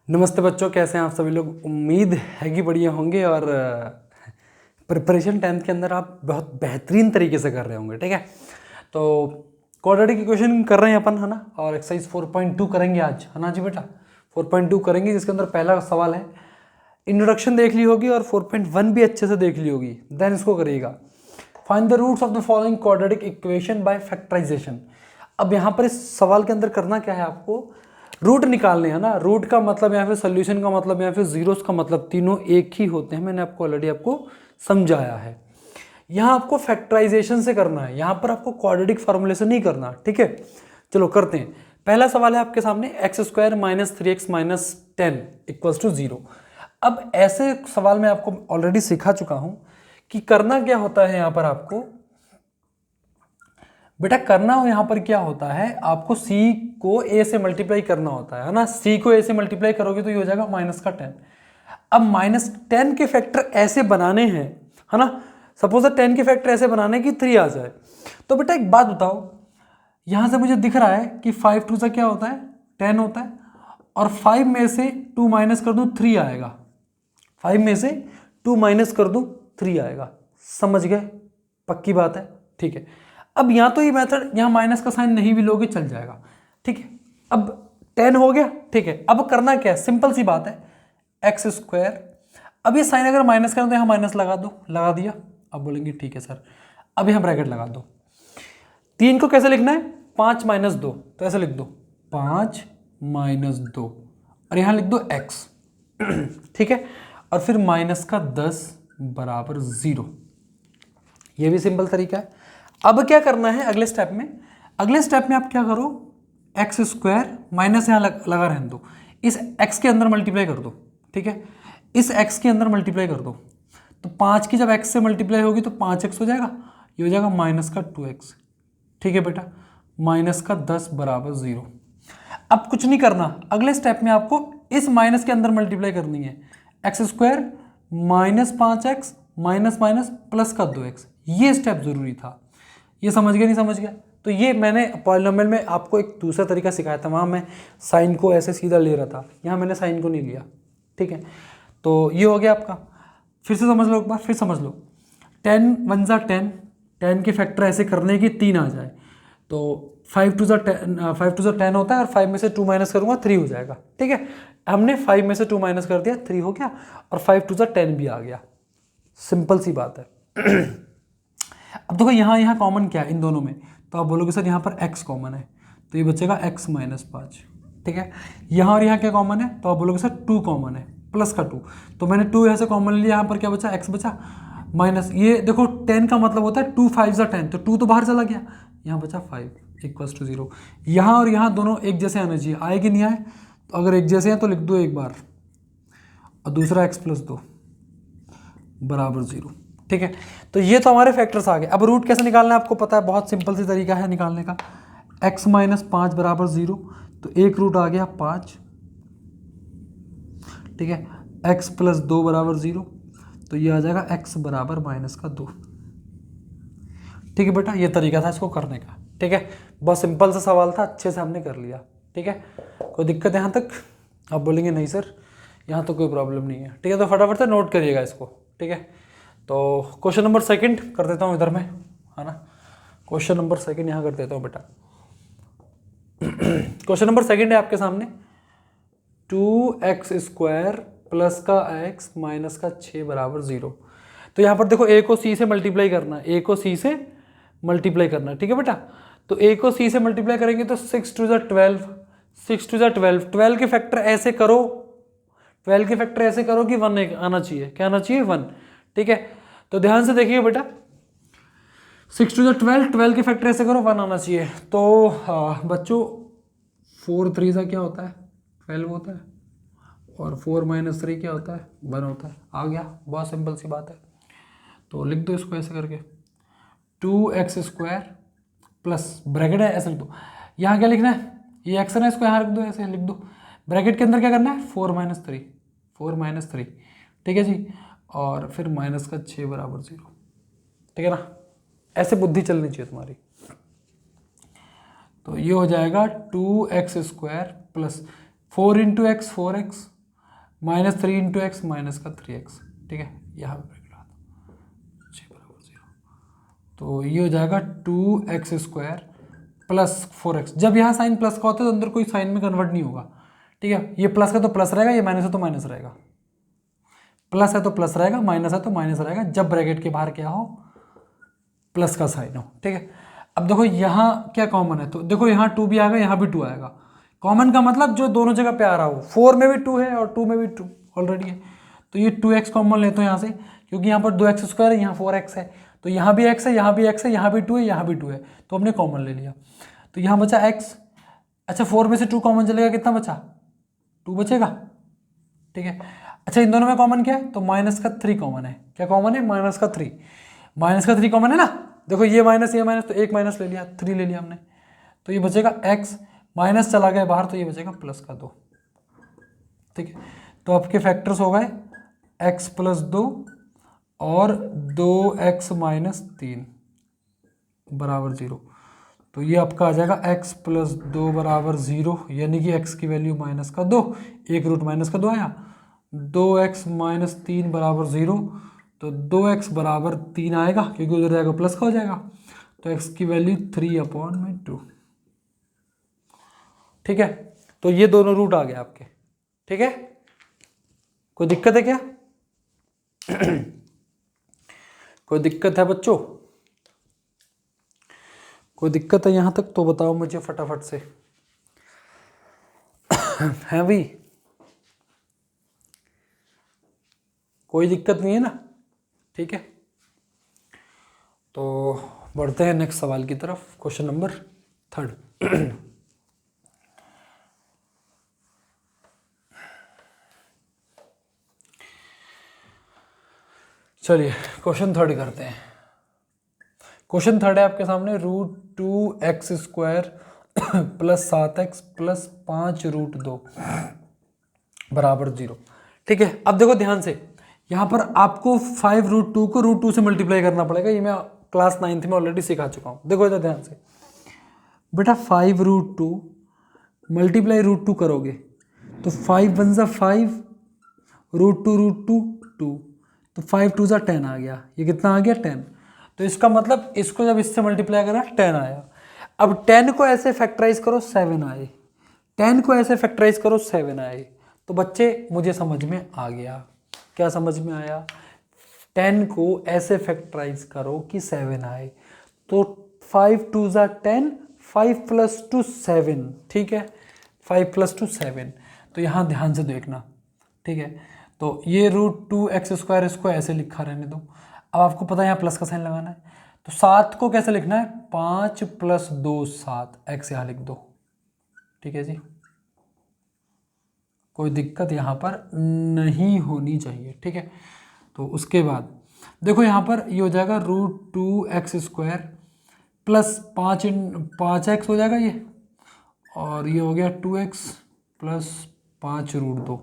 नमस्ते बच्चों, कैसे हैं आप सभी लोग। उम्मीद है कि बढ़िया होंगे और प्रिपरेशन 10th के अंदर आप बहुत बेहतरीन तरीके से कर रहे होंगे। ठीक है, तो क्वाड्रेटिक इक्वेशन कर रहे हैं अपन, है ना। और एक्सरसाइज 4.2 करेंगे आज, है ना जी बेटा। 4.2 करेंगे जिसके अंदर पहला सवाल है, इंट्रोडक्शन देख ली होगी और 4.1 भी अच्छे से देख ली होगी। देन इसको करिएगा, find the roots of the following quadratic equation by factorisation. अब यहाँ पर इस सवाल के अंदर करना क्या है, आपको रूट निकालने हैं ना। रूट का मतलब या फिर सोल्यूशन का मतलब या फिर जीरोस का मतलब तीनों एक ही होते हैं। मैंने आपको ऑलरेडी समझाया है। यहाँ आपको फैक्टराइजेशन से करना है, यहाँ पर आपको क्वाड्रेटिक फॉर्मूले से नहीं करना। ठीक है, चलो करते हैं। पहला सवाल है आपके सामने, x² - 3x - 10 = 0। अब ऐसे सवाल में आपको ऑलरेडी सिखा चुका हूं कि करना क्या होता है। यहाँ पर आपको बेटा करना हो, यहाँ पर क्या होता है, आपको c को a से मल्टीप्लाई करना होता है ना। c को a से मल्टीप्लाई करोगे तो ये हो जाएगा -10। अब -10 के फैक्टर ऐसे बनाने हैं, है ना। सपोज 10 के फैक्टर ऐसे बनाने की 3 आ जाए। तो बेटा एक बात बताओ, यहां से मुझे दिख रहा है कि 5 2 से क्या होता है, 10 होता है। और 5 में से 2 माइनस कर दूं 3 आएगा। 5 में से 2 माइनस कर दूं 3 आएगा। समझ गए, पक्की बात है। ठीक है, अब यहाँ तो ये मेथड, यहाँ माइनस का साइन नहीं भी लोगे चल जाएगा। ठीक है, अब 10 हो गया। ठीक है, अब करना क्या है, सिंपल सी बात है, x²। अब ये साइन अगर माइनस करें तो यहाँ माइनस लगा दो, लगा दिया। अब बोलेंगे ठीक है सर, अब यहाँ ब्रैकेट लगा दो। 3 को कैसे लिखना है, 5 - 2, तो ऐसे लिख दो 5 - 2 और यहाँ लिख दो x। ठीक है, और फिर -10 = 0। ये भी सिंपल तरीका है। अब क्या करना है अगले स्टेप में, अगले स्टेप में आप क्या करो, x² माइनस यहाँ लगा रहने दो, इस x के अंदर मल्टीप्लाई कर दो। ठीक है, इस x के अंदर मल्टीप्लाई कर दो, तो 5 की जब x से मल्टीप्लाई होगी तो 5x हो जाएगा, ये हो जाएगा -2x। ठीक है बेटा, -10 = 0। अब कुछ नहीं करना, अगले स्टेप में आपको इस माइनस के अंदर मल्टीप्लाई करनी है, x² -5x minus minus plus का 2x। ये स्टेप जरूरी था, ये समझ गया नहीं समझ गया। तो ये मैंने पॉलिनोमियल में आपको एक दूसरा तरीका सिखाया था, वहाँ मैं साइन को ऐसे सीधा ले रहा था, यहाँ मैंने साइन को नहीं लिया। ठीक है, तो ये हो गया आपका। फिर से समझ लो एक बार, फिर समझ लो। 10 × 1 = 10, 10 के फैक्टर ऐसे करने की 3 आ जाए तो 5 2 = 10 होता है, और 5 में से 2 माइनस करूँगा 3 हो जाएगा। ठीक है, हमने 5 में से 2 माइनस कर दिया, 3 हो गया, और 5 2 = 10 भी आ गया। सिंपल सी बात है। अब देखो यहाँ कॉमन क्या है इन दोनों में, तो आप बोलोगे सर यहाँ पर x कॉमन है, तो ये बचेगा x - 5। ठीक है, यहाँ और यहाँ क्या कॉमन है, तो आप बोलोगे सर 2 कॉमन है, प्लस का 2, तो मैंने 2 यहाँ से कॉमन लिया, यहाँ पर क्या बचा, x बचा, माइनस ये देखो 10 का मतलब होता है 2 5 = 10, तो 2 तो बाहर चला गया, यहाँ बचा 5 = 0। यहाँ और यहाँ दोनों एक जैसे आना चाहिए, आए कि नहीं आए, तो अगर एक जैसे हैं तो लिख दो एक बार, और दूसरा x + 2 = 0। ठीक है, तो ये तो हमारे फैक्टर्स आ गए। अब रूट कैसे निकालना है आपको पता है, बहुत सिंपल सी तरीका है निकालने का। x - 5 = 0, तो एक रूट आ गया 5। ठीक है, x + 2 = 0, तो ये आ जाएगा x = -2। ठीक है बेटा, ये तरीका था इसको करने का। ठीक है, बहुत सिंपल सा सवाल था, अच्छे से हमने कर लिया। ठीक है, कोई दिक्कत यहाँ तक? आप बोलेंगे नहीं सर यहाँ तो कोई प्रॉब्लम नहीं है। ठीक है, तो फटाफट से नोट करिएगा इसको। ठीक है, तो क्वेश्चन नंबर 2 कर देता हूँ इधर में, है ना। क्वेश्चन नंबर 2 यहाँ कर देता हूँ बेटा। क्वेश्चन नंबर 2 है आपके सामने, 2x² प्लस का x माइनस का 6 = 0। तो यहाँ पर देखो a को c से मल्टीप्लाई करना, a को c से मल्टीप्लाई करना। ठीक है बेटा, तो a को c से मल्टीप्लाई करेंगे तो 6 2 = 12, 6 2 = 12। 12 के फैक्टर ऐसे करो, 12 के फैक्टर ऐसे करो कि 1 आना चाहिए, क्या आना चाहिए, 1। ठीक है, तो ध्यान से देखिए बेटा, 6 2 = 12, 12 के फैक्टर ऐसे करो 1 आना चाहिए। तो बच्चों 4 3 सा क्या होता है, 12 होता है, और 4 - 3 क्या होता है, 1 होता है। आ गया, बहुत सिंपल सी बात है। तो लिख दो इसको ऐसे करके, 2x² प्लस ब्रैकेट है ऐसे लिख दो। यहाँ क्या लिखना है, ये x है ना, इसको यहाँ रख दो, ऐसे लिख दो। ब्रैकेट के अंदर क्या करना है, 4 - 3, 4 - 3। ठीक है जी, और फिर -6 = 0। ठीक है ना, ऐसे बुद्धि चलनी चाहिए तुम्हारी। तो ये हो जाएगा 2x² plus 4 × x 4x -3 into x minus का 3x, ठीक है, यहाँ पे ब्रेक लगा दो, 6 बराबर 0। तो ये हो जाएगा 2x² प्लस 4x। जब यहाँ साइन प्लस का होता है तो अंदर कोई साइन में कन्वर्ट नहीं होगा, ठीक है। ये प्लस का तो प्लस रहेगा, ये माइनस है तो माइनस रहेगा, प्लस है तो प्लस रहेगा, माइनस है तो माइनस रहेगा, जब ब्रैकेट के बाहर क्या हो, प्लस का साइन हो, ठीक है। अब देखो यहाँ क्या कॉमन है, तो देखो यहाँ 2 भी आएगा, यहाँ भी 2 आएगा। कॉमन का मतलब जो दोनों जगह पे आ रहा हो, 4 में भी 2 है और 2 में भी 2 ऑलरेडी है, तो ये 2x कॉमन लेते हो यहाँ से, क्योंकि यहाँ पर 2x² है, यहाँ 4x है, तो यहाँ भी x है, यहाँ भी x है, यहाँ भी 2 है, यहाँ भी 2 है, तो हमने कॉमन ले लिया। तो यहाँ बचा x। अच्छा 4 में से 2 कॉमन चलेगा, कितना बचा, 2 बचेगा, ठीक है। अच्छा इन दोनों में कॉमन क्या है, तो -3 कॉमन है। क्या कॉमन है, -3। -3 कॉमन है ना, देखो ये माइनस तो एक माइनस ले लिया, 3 ले लिया हमने, तो ये बचेगा x, माइनस चला गया बाहर तो ये बचेगा +2, ठीक है। तो आपके फैक्टर्स हो गए x + 2 और 2x - 3 बराबर 0। तो ये आपका आ जाएगा x + 2 बराबर 0, यानी कि x की वैल्यू -2, एक रूट -2 आया, 2x - 3 बराबर 0, तो 2x बराबर 3 आएगा, क्योंकि उधर जाएगा प्लस का हो जाएगा, तो x की वैल्यू 3/2, ठीक है। तो ये दोनों रूट आ गए आपके, ठीक है। कोई दिक्कत है क्या? कोई दिक्कत है बच्चों? कोई दिक्कत है यहाँ तक तो बताओ मुझे फटाफट से। है भाई, कोई दिक्कत नहीं है ना, ठीक है। तो बढ़ते हैं नेक्स्ट सवाल की तरफ, क्वेश्चन नंबर 3। चलिए क्वेश्चन 3 करते हैं। क्वेश्चन 3 है आपके सामने, √2x² + 7x + 5√2 बराबर 0, ठीक है। अब देखो ध्यान से, यहाँ पर आपको 5√2 को √2 से मल्टीप्लाई करना पड़ेगा, ये मैं क्लास 9th में ऑलरेडी सिखा चुका हूँ। देखो इधर ध्यान से बेटा, 5√2 मल्टीप्लाई √2 करोगे तो 5 × 5, √2 2, तो 5 × 2 = 10 आ गया। ये कितना आ गया, 10। तो इसका मतलब इसको जब इससे मल्टीप्लाई करा 10 आया। अब 10 को ऐसे फैक्टराइज करो 7 आए, 10 को ऐसे फैक्टराइज करो 7 आए। तो बच्चे मुझे समझ में आ गया, क्या समझ में आया, 10 को ऐसे फैक्टराइज करो कि 7 आए। तो 5 × 2 = 10, 5 + 2 7, ठीक है, 5 + 2 7। तो यहाँ ध्यान से देखना, ठीक है। तो ये √2x² इसको ऐसे लिखा रहने दो। अब आपको पता है यहाँ प्लस का साइन लगाना है, तो 7 को कैसे लिखना है, 5 + 2 7, x यहाँ लिख दो, ठीक है जी। कोई दिक्कत यहाँ पर नहीं होनी चाहिए, ठीक है। तो उसके बाद देखो यहाँ पर ये हो जाएगा √2x² + 5x हो जाएगा ये, और ये हो गया 2x + 5√2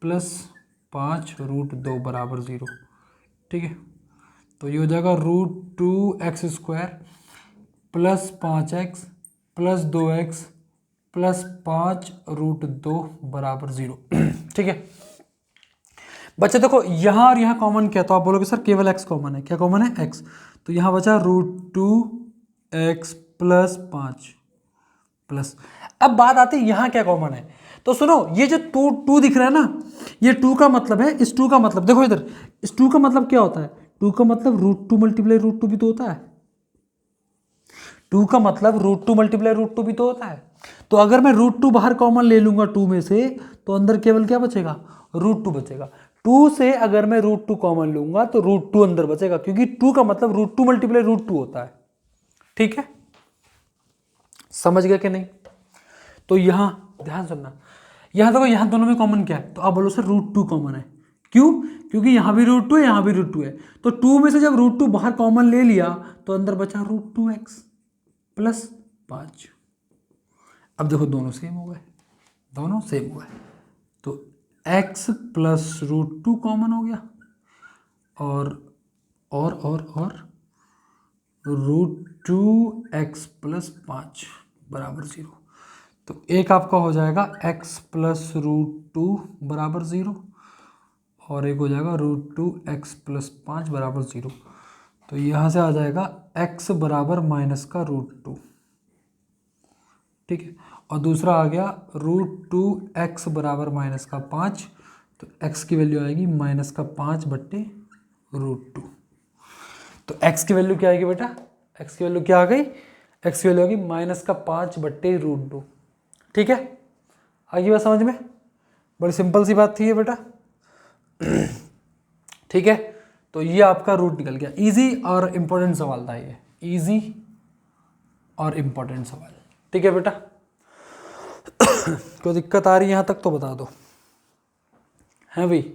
+ 5√2 बराबर 0, ठीक है। तो ये हो जाएगा √2x² + 5x + 2x + 5√2 बराबर 0, ठीक है। बच्चे देखो यहाँ और यहाँ कॉमन क्या, तो आप बोलोगे सर केवल x कॉमन है। क्या कॉमन है, x। तो यहाँ बचा √2x + 5 प्लस। अब बात आती है यहाँ क्या कॉमन है, तो सुनो, ये जो 2 दिख रहा है ना, ये 2 का मतलब है, इस 2 का मतलब देखो इधर, इस 2 का मतलब क्या होता है, 2 का मतलब √2 × √2 भी तो होता है। 2 का मतलब √2 × √2 भी तो होता है। तो अगर मैं √2 बाहर कॉमन ले लूंगा 2 में से, तो अंदर केवल क्या बचेगा, √2 बचेगा। 2 से अगर मैं √2 कॉमन लूंगा तो √2 अंदर बचेगा, क्योंकि 2 का मतलब √2 × √2 होता है, ठीक है। समझ गया कि नहीं? तो यहां ध्यान सुनना, यहां देखो, यहां दोनों में कॉमन क्या है, तो आप बोलो सर √2 कॉमन है। क्यों? क्योंकि यहां भी √2 है, यहां भी √2 है। तो 2 में से जब √2 बाहर कॉमन ले लिया तो अंदर बचा √2x + 5। अब देखो दोनों सेम हो गए, दोनों सेम हो गए, तो x + √2 कॉमन हो गया, और √2x + 5 बराबर 0। तो एक आपका हो जाएगा x प्लस √2 बराबर 0 और एक हो जाएगा √2 x प्लस 5 बराबर 0। तो यहाँ से आ जाएगा x बराबर माइनस का √2, ठीक है। और दूसरा आ गया √2 x बराबर माइनस का 5, तो x की वैल्यू आएगी माइनस का 5 बट्टे √2। तो x की वैल्यू क्या आएगी बेटा, x की वैल्यू क्या आ गई, x की वैल्यू आ गई माइनस का 5 बट्टे √2, ठीक है। आगे बात समझ में, बड़ी सिंपल सी बात थी ये बेटा, ठीक है। तो ये आपका रूट निकल गया। इजी और इम्पोर्टेंट सवाल था ये, इजी और इम्पोर्टेंट सवाल, ठीक है बेटा। कोई दिक्कत आ रही है यहाँ तक तो बता दो, है भाई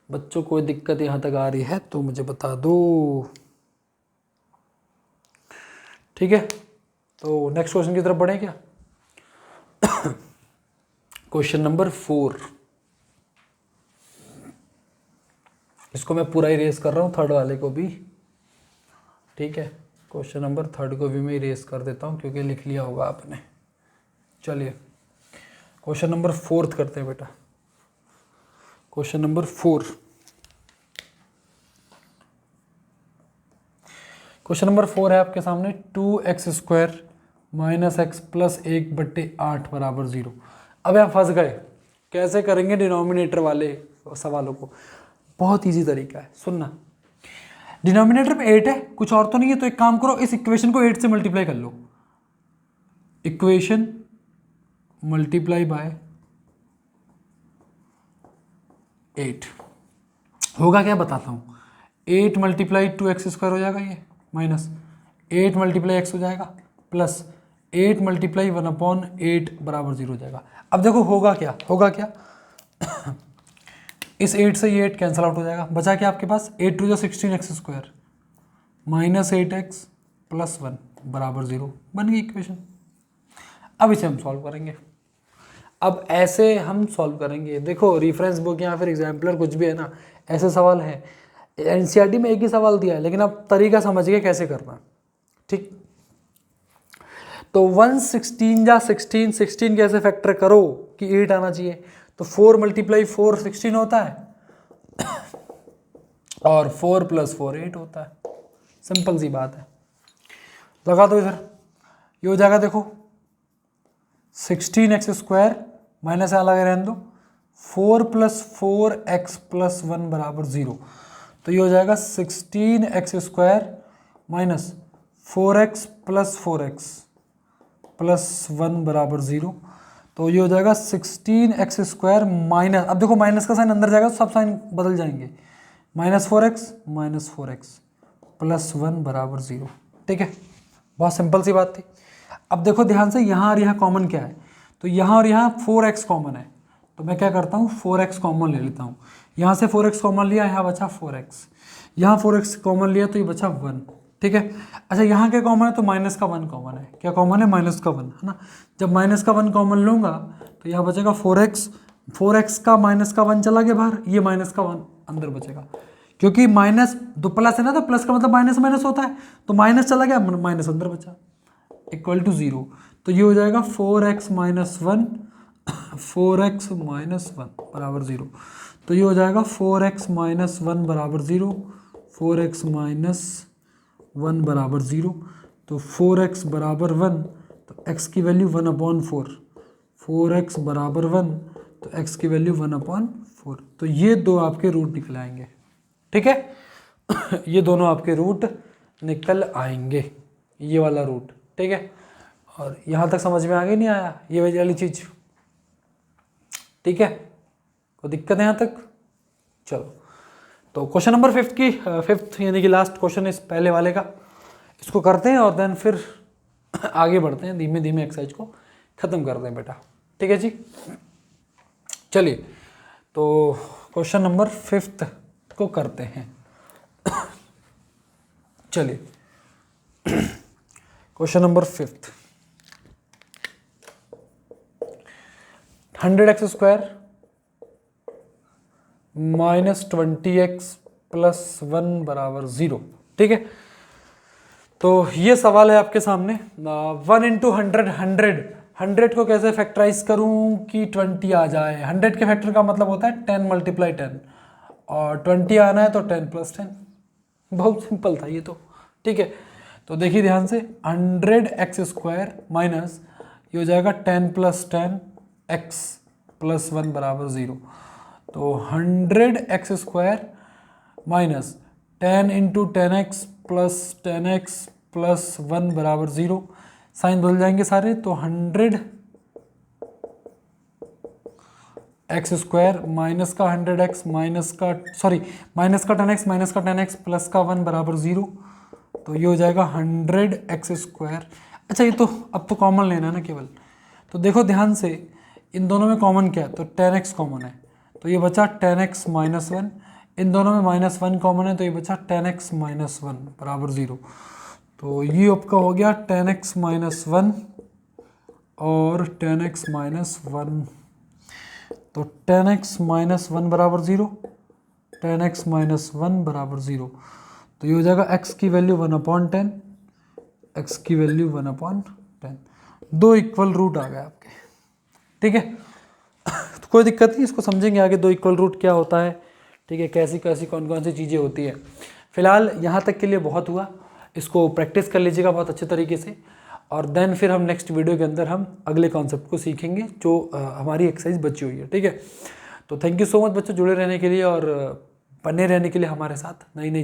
बच्चों, कोई दिक्कत यहाँ तक आ रही है तो मुझे बता दो, ठीक है। तो नेक्स्ट क्वेश्चन की तरफ बढ़े क्या। क्वेश्चन नंबर 4, इसको मैं पूरा इरेज कर रहा हूँ, थर्ड वाले को भी, ठीक है। क्वेश्चन नंबर 3 को भी मैं इरेज कर देता हूँ क्योंकि लिख लिया होगा आपने। चलिए क्वेश्चन नंबर 4 करते हैं बेटा। क्वेश्चन नंबर 4, क्वेश्चन नंबर 4 है आपके सामने 2x² माइनस x प्लस 1/8 बराबर 0। अब आप फंस गए, कैसे करेंगे डिनोमिनेटर वाले सवालों को। बहुत इजी तरीका है, सुनना। डिनोमिनेटर में 8 है, कुछ और तो नहीं है, तो एक काम करो, इस इक्वेशन को 8 से मल्टीप्लाई कर लो। इक्वेशन मल्टीप्लाई बाय 8 होगा क्या बताता हूँ। 8 मल्टीप्लाई 2x² हो जाएगा ये, माइनस 8 मल्टीप्लाई x हो जाएगा, प्लस 8 मल्टीप्लाई 1/8 बराबर 0 हो जाएगा। अब देखो होगा क्या, होगा क्या इस 8 से ये 8 कैंसिल आउट हो जाएगा, बचा क्या आपके पास 8 to 16x² minus 8x plus 1 बराबर 0, बन गई इक्वेशन। अब इसे हम सॉल्व करेंगे। अब ऐसे हम सॉल्व करेंगे, देखो रेफरेंस बुक या फिर एग्जाम्पलर कुछ भी है ना, ऐसे सवाल है। एनसीईआरटी में एक ही सवाल दिया है, लेकिन आप तरीका समझ गए कैसे करना, ठीक। तो 116 या 16 कैसे फैक्टर करो कि 8 आना चाहिए, तो 4 मल्टीप्लाई 4 16 होता है और 4 प्लस 4 8 होता है। सिंपल सी बात है, लगा दो इधर, ये हो जाएगा देखो 16x² माइनस अलग रहने दो, 4 प्लस 4x प्लस 1 बराबर 0। तो ये हो जाएगा 16x² minus 4x plus 4x plus 1 बराबर 0। तो ये हो जाएगा 16x² माइनस, अब देखो माइनस का साइन अंदर जाएगा तो सब साइन बदल जाएंगे, माइनस 4x प्लस 1 बराबर 0, ठीक है। बहुत सिंपल सी बात थी। अब देखो ध्यान से, यहाँ और यहाँ कॉमन क्या है, तो यहाँ और यहाँ 4x कॉमन है, तो मैं क्या करता हूँ 4x कॉमन ले लेता हूँ। यहाँ से 4x कॉमन लिया, यहाँ बचा 4x, यहाँ 4x कॉमन लिया तो ये बचा 1, ठीक है। अच्छा यहाँ क्या कॉमन है, तो माइनस का 1 कॉमन है। क्या कॉमन है, माइनस का 1, है ना। जब माइनस का 1 कॉमन लूँगा तो यहाँ बचेगा 4x का माइनस का 1 चला गया बाहर, ये माइनस का 1 अंदर बचेगा, क्योंकि माइनस दो प्लस है ना, तो प्लस का मतलब माइनस माइनस होता है, तो माइनस चला गया, माइनस अंदर बचा, इक्वल टू 0। तो ये हो जाएगा 4x माइनस 1 4x माइनस 1 बराबर 0। तो ये हो जाएगा 4x माइनस 1 बराबर 0, 4x माइनस 1 बराबर 0। तो 4x बराबर 1, तो x की वैल्यू 1/4, 4x बराबर 1 तो x की वैल्यू 1/4। तो ये दो आपके रूट निकल आएंगे, ठीक है। ये दोनों आपके रूट निकल आएंगे, ये वाला रूट, ठीक है। और यहाँ तक समझ में आ गई, नहीं आया ये वाली चीज़, ठीक है। कोई दिक्कत है यहाँ तक। चलो तो क्वेश्चन नंबर 5 यानी कि लास्ट क्वेश्चन इस पहले वाले का, इसको करते हैं और देन फिर आगे बढ़ते हैं, धीमे धीमे एक्सरसाइज को ख़त्म करते हैं बेटा, ठीक है जी। चलिए तो क्वेश्चन नंबर 5 को करते हैं। चलिए question number 5, 100x² minus 20x plus 1 बराबर 0, ठीक है। तो ये सवाल है आपके सामने। 1 इंटू 100 100 को कैसे फैक्टराइज करूं कि 20 आ जाए। 100 के फैक्टर का मतलब होता है 10 मल्टीप्लाई 10, और 20 आना है तो 10 प्लस 10। बहुत सिंपल था ये तो, ठीक है। तो देखिए ध्यान से, 100x² माइनस ये हो जाएगा 10 प्लस 10 x प्लस 1 बराबर 0। तो 100x² minus 10 into 10x plus 10x plus 1 बराबर 0। साइन बदल जाएंगे सारे, तो 100x² माइनस का 100x माइनस का माइनस का 10x माइनस का 10x प्लस का 1 बराबर 0। तो ये हो जाएगा 100x²। अच्छा ये तो अब तो कॉमन लेना है ना केवल, तो देखो ध्यान से इन दोनों में कॉमन क्या है, तो 10x कॉमन है तो ये बचा 10x माइनस 1। इन दोनों में -1 कॉमन है तो ये बचा 10x माइनस 1 बराबर 0। तो ये आपका हो गया 10x माइनस 1 और 10x माइनस 1। तो 10x माइनस 1 बराबर 0, 10x माइनस 1 बराबर 0। तो ये हो जाएगा x की वैल्यू 1/10, x की वैल्यू 1/10। दो इक्वल रूट आ गए आपके, ठीक है। तो कोई दिक्कत नहीं, इसको समझेंगे आगे दो इक्वल रूट क्या होता है, ठीक है, कैसी कैसी कौन कौन सी चीज़ें होती है। फिलहाल यहाँ तक के लिए बहुत हुआ, इसको प्रैक्टिस कर लीजिएगा बहुत अच्छे तरीके से, और देन फिर हम नेक्स्ट वीडियो के अंदर हम अगले कॉन्सेप्ट को सीखेंगे जो हमारी एक्सरसाइज बची हुई है, ठीक है। तो थैंक यू सो मच बच्चों जुड़े रहने के लिए और बने रहने के लिए हमारे साथ नई नई